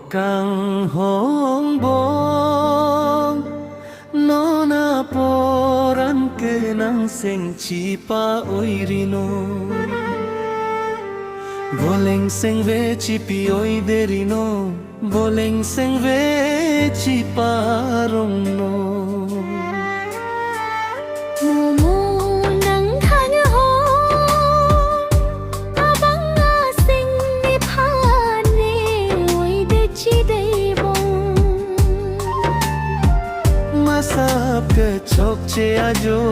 kang hongbong no na poran ke nang seng chipa oirino boleng seng ve chipi oi derino boleng seng ve chipa rong no masap ke chok che ajo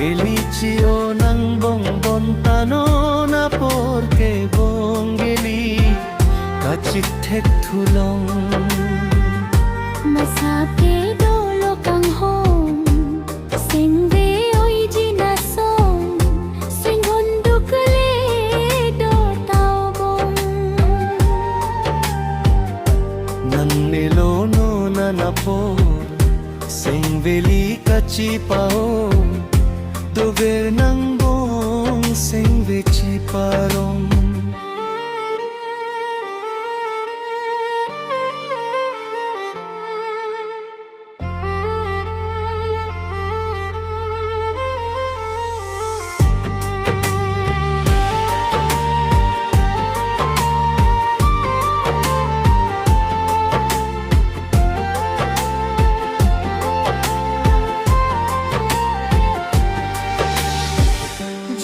elichio nang bong bon tano na porque bongeli kachit thek thulong masap ke dolo kang hong sing ve oi jina song sing honduk le do tao bong nan nilono na napor sing veli kachi pao dover nang bong sing vechi parong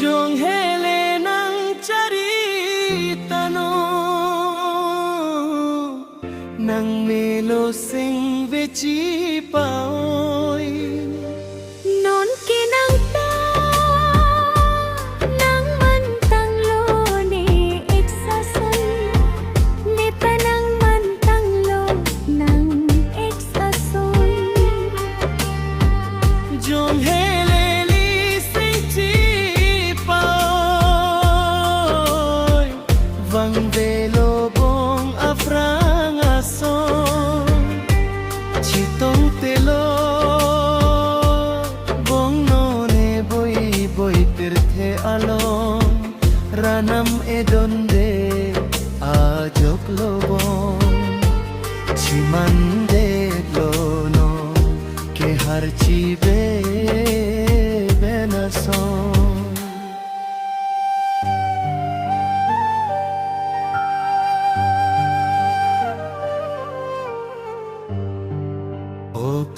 jong hele nang cari tano nang melo sing vechi paoi non ke nang ta nang man tang lo ne ek sa son ne pa nang man tang lo nang ek sa son jong hele vang velo bong afrang ason chitong telo bong no ne boy boy tirthe along ranam edonde ajok lo bong chimande lo no ke har chibe benason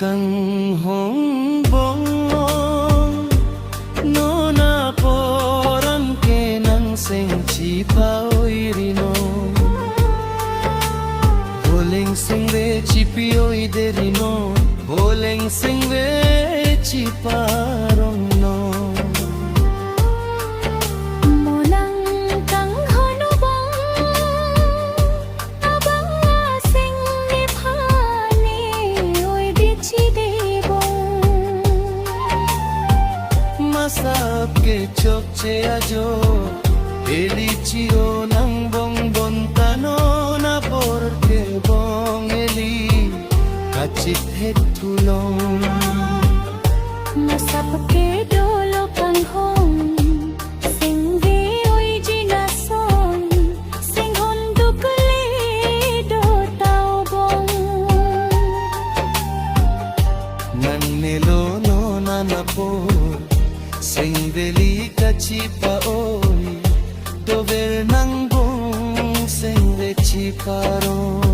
kang hongbong no na poran ke nang seng chipa oirino boleng seng ve chipi oi derino boleng seng ve chipa rong no masap ke chok che ajo elichio nang bong bon tano na porque bong eli kachit het tulong masap ke dolo kang hong sing ve oi jina son sing honduk le do tao bong nan nelo no na napor sing veli kachi paoi dover nang bong sing vechi parong